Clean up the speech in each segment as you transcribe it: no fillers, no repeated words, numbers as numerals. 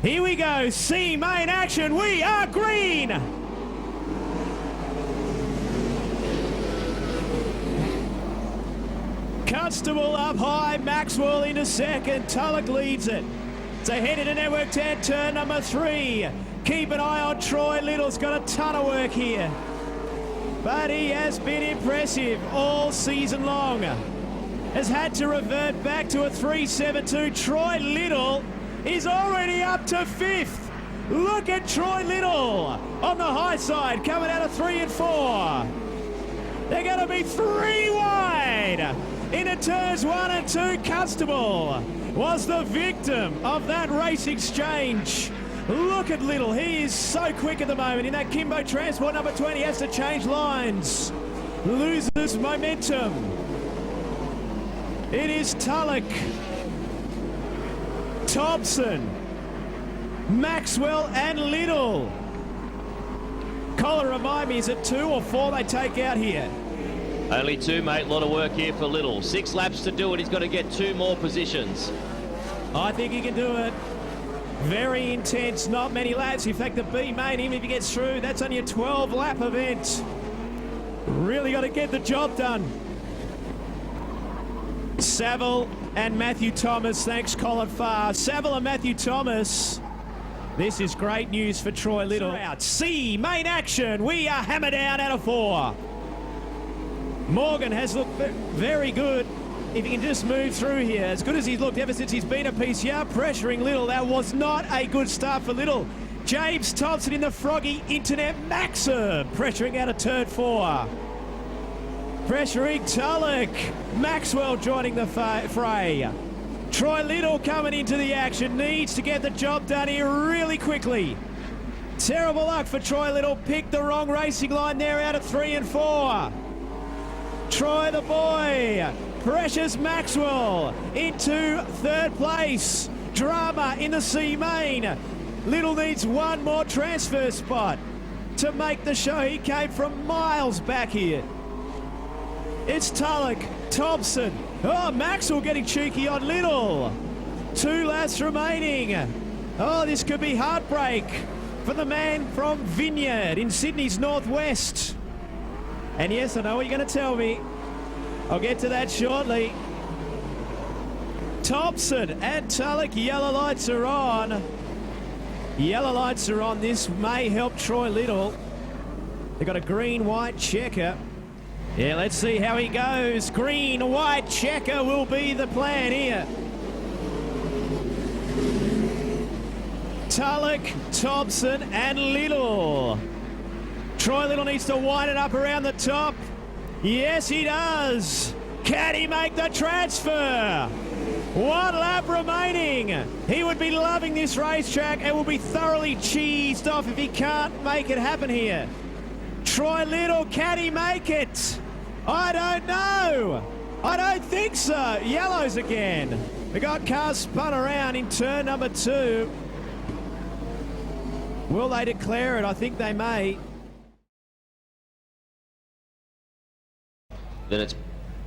Here we go, C main action, we are green. Constable up high, Maxwell into second, Tulloch leads it. It's ahead into Network 10, turn number 3. Keep an eye on Troy Little's got a ton of work here. But he has been impressive all season long. Has had to revert back to a 3.72. Troy Little is already up to 5th. Look at Troy Little on the high side, coming out of 3 and 4. They're going to be 3 wide. Into turns 1 and 2, Constable was the victim of that race exchange. Look at Little, he is so quick at the moment in that Kimbo Transport number 20, has to change lines, loses momentum. It is Tulloch, Thompson, Maxwell and Little. Collar, remind me, is it 2 or 4 they take out here? Only 2, mate. A lot of work here for Little. 6 laps to do it. He's got to get 2 more positions. I think he can do it. Very intense, not many laps. In fact, the B main, even if he gets through, that's only a 12-lap event. Really got to get the job done. Saville and Matthew Thomas, thanks Colin Farr. Saville and Matthew Thomas. This is great news for Troy Little. Out. C, main action. We are hammered down out of 4. Morgan has looked very good. If he can just move through here, as good as he's looked ever since he's been a PCR, pressuring Little. That was not a good start for Little. James Thompson in the Froggy Internet Maxim, pressuring out of turn 4. Pressuring Tulloch. Maxwell joining the fray. Troy Little coming into the action, needs to get the job done here really quickly. Terrible luck for Troy Little, picked the wrong racing line there out of 3 and 4. Troy the boy pressures Maxwell into 3rd place. Drama in the C main. Little needs 1 more transfer spot to make the show. He came from miles back here. It's Tulloch, Thompson. Oh, Maxwell getting cheeky on Little. 2 laps remaining. Oh, this could be heartbreak for the man from Vineyard in Sydney's northwest. And yes, I know what you're going to tell me. I'll get to that shortly. Thompson and Tulloch, yellow lights are on. Yellow lights are on. This may help Troy Little. They've got a green-white checker. Yeah, let's see how he goes. Green-white checker will be the plan here. Tulloch, Thompson and Little. Troy Little needs to wind it up around the top. Yes, he does. Can he make the transfer? 1 lap remaining. He would be loving this racetrack and will be thoroughly cheesed off if he can't make it happen here. Troy Little, can he make it? I don't know. I don't think so. Yellows again. We got cars spun around in turn number 2. Will they declare it? I think they may. Then it's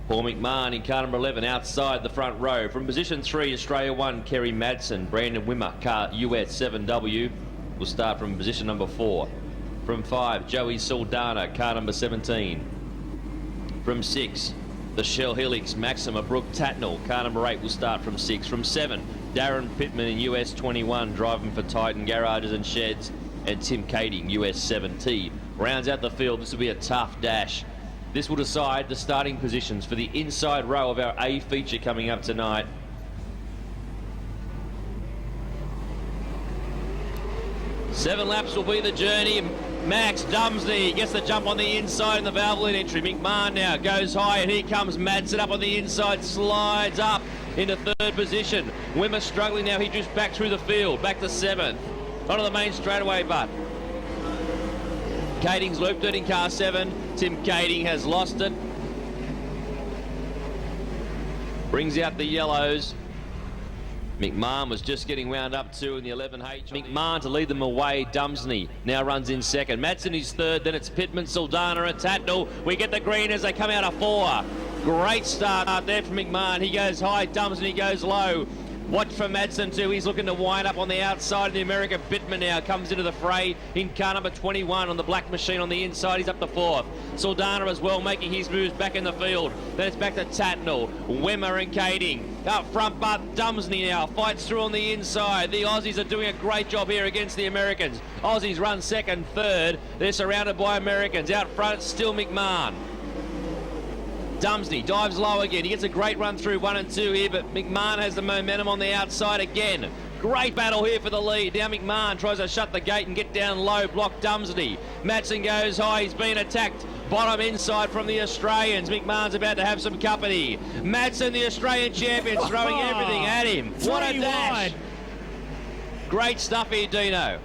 Paul McMahon in car number 11 outside the front row. From position 3, Australia 1, Kerry Madsen. Brandon Wimmer, car US 7W, will start from position number 4. From 5, Joey Saldana, car number 17. From 6, the Shell Helix Maxima Brooke Tatnell, car number 8, will start from 6. From 7, Darren Pittman in US 21, driving for Titan Garages and Sheds, and Tim Kading, US 7T. Rounds out the field. This will be a tough dash. This will decide the starting positions for the inside row of our A feature coming up tonight. Seven laps will be the journey. Max Dumsney gets the jump on the inside in the Valvoline entry. McMahon now goes high, and here comes Madsen up on the inside, slides up into 3rd position. Wimmer struggling now. He drifts back through the field, back to 7th. Onto the main straightaway, but Kading's looped it in car 7. Tim Kading has lost it. Brings out the yellows. McMahon was just getting wound up too in the 11H. McMahon to lead them away. Dumsney now runs in 2nd. Madsen is 3rd. Then it's Pittman, Saldana and Tatnell. We get the green as they come out of 4. Great start out there from McMahon. He goes high. Dumsney goes low. Watch for Madsen too. He's looking to wind up on the outside. The American Bittman now comes into the fray in car number 21 on the black machine on the inside. He's up to 4th. Saldana as well making his moves back in the field. Then it's back to Tatnall, Wimmer and Kading. Up front, but Dumsney now fights through on the inside. The Aussies are doing a great job here against the Americans. Aussies run second, third. They're surrounded by Americans. Out front, still McMahon. Dumsney dives low again. He gets a great run through 1 and 2 here, but McMahon has the momentum on the outside again. Great battle here for the lead. Now McMahon tries to shut the gate and get down low, block Dumsney. Madsen goes high. He's been attacked. Bottom inside from the Australians. McMahon's about to have some company. Madsen, the Australian champion, throwing everything at him. What a dash. Great stuff here, Dino.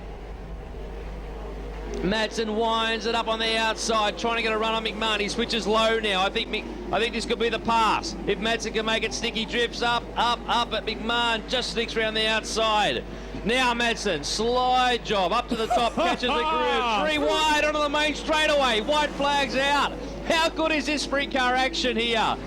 Madsen winds it up on the outside, trying to get a run on McMahon. He switches low now. I think this could be the pass. If Madsen can make it stick, he drifts up, but McMahon just sneaks around the outside. Now Madsen, slide job, up to the top, catches the groove. 3 wide onto the main straightaway. White flags out. How good is this sprint car action here?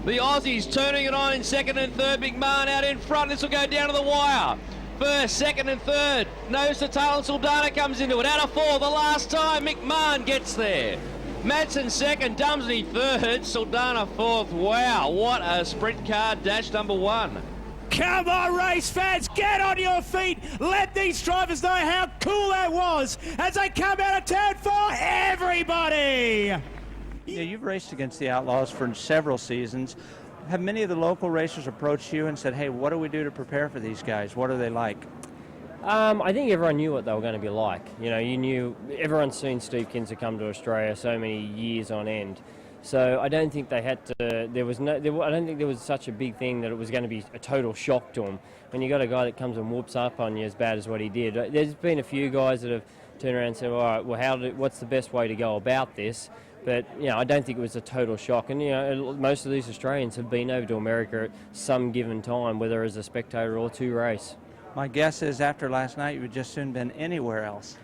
The Aussies turning it on in second and third. McMahon out in front. This will go down to the wire. First, second and third. Nose to tail, and Saldana comes into it. Out of 4, the last time. McMahon gets there. Madsen second, Dumsney third, Saldana 4th. Wow, what a sprint car dash number 1. Come on, race fans, get on your feet. Let these drivers know how cool that was as they come out of turn 4, everybody. Yeah, you've raced against the Outlaws for several seasons. Have many of the local racers approached you and said, hey, what do we do to prepare for these guys? What are they like? I think everyone knew what they were going to be like. You know, everyone's seen Steve Kinser come to Australia so many years on end. So I don't think they had to, I don't think there was such a big thing that it was going to be a total shock to them. When you got a guy that comes and whoops up on you as bad as what he did. There's been a few guys that have turned around and said, all right, well, what's the best way to go about this? But, you know, I don't think it was a total shock. And, you know, most of these Australians have been over to America at some given time, whether as a spectator or to race. My guess is after last night, you would just soon been anywhere else.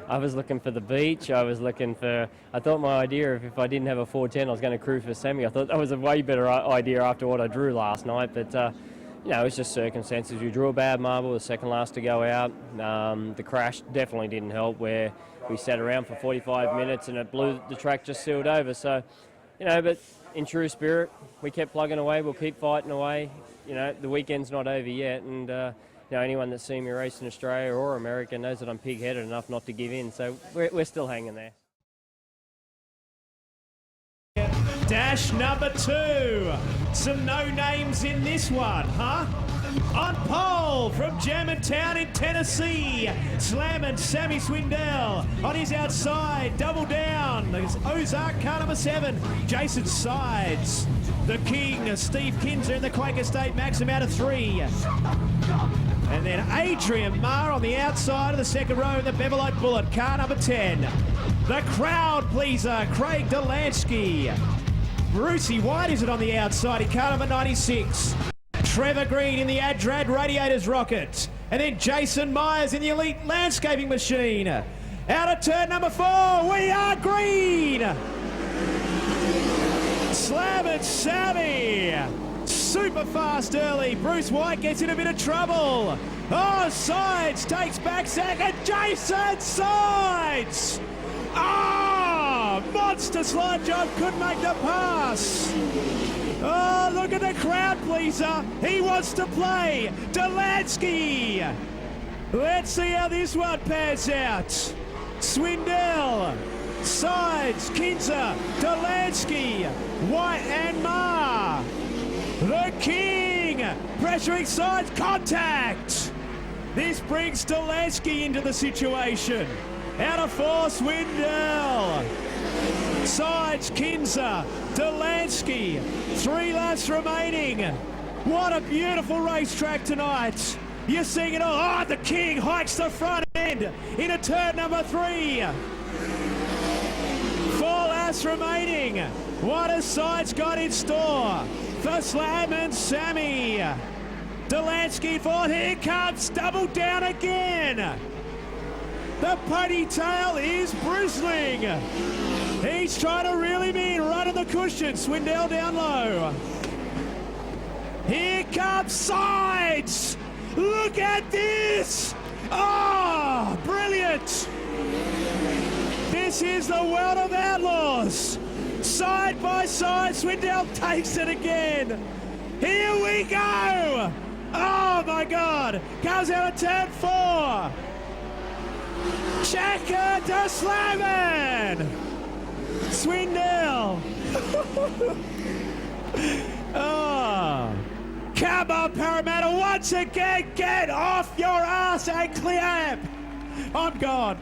I was looking for the beach. I thought my idea of if I didn't have a 410, I was going to crew for semi. I thought that was a way better idea after what I drew last night. But, you know, it was just circumstances. We drew a bad marble, the second last to go out. The crash definitely didn't help, where we sat around for 45 minutes and it blew, the track just sealed over. So, you know, but in true spirit, we kept plugging away. We'll keep fighting away. You know, the weekend's not over yet. And, you know, anyone that's seen me race in Australia or America knows that I'm pig-headed enough not to give in. So we're still hanging there. Dash number 2. Some no names in this one, huh? On pole from Germantown in Tennessee, slamming Sammy Swindell. On his outside, double down. There's Ozark car number 7, Jason Sides. The King, Steve Kinser in the Quaker State, Maxim out of 3. And then Adrian Marr on the outside of the second row in the Beverlite Bullet, car number 10. The crowd pleaser, Craig Delansky. Brucey White is it on the outside in car number 96. Trevor Green in the Adrad Radiators Rocket. And then Jason Myers in the Elite Landscaping Machine. Out of turn number 4, we are green. Slamming Sammy. Super fast early. Bruce White gets in a bit of trouble. Oh, Sides takes back second. Jason Sides. Ah, monster slide job, couldn't make the pass. Oh, look at the crowd pleaser. He wants to play. Delansky. Let's see how this one pans out. Swindell, Sides, Kinser, Delansky, White and Marr. The King, pressuring Sides, contact. This brings Delansky into the situation. Out of 4, Swindell. Sides, Kinser, Delansky. 3 laps remaining. What a beautiful racetrack tonight. You're seeing it all. Oh, the King hikes the front end into turn number 3. 4 laps remaining. What has Sides got in store for Slam and Sammy? Delansky 4th. Here comes double down again. The ponytail is bristling. He's trying to reel him in, right on the cushion. Swindell down low. Here comes Sides. Look at this. Oh, brilliant. This is the world of Outlaws. Side by side, Swindell takes it again. Here we go. Oh my God. Comes out of turn 4. Checker to Slamming. Swindell. Oh. Come on, Parramatta, once again, get off your ass and clear up. I'm gone.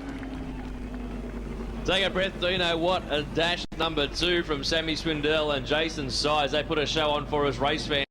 Take a breath, Dino. What a dash number 2 from Sammy Swindell and Jason Size. They put a show on for us race fans.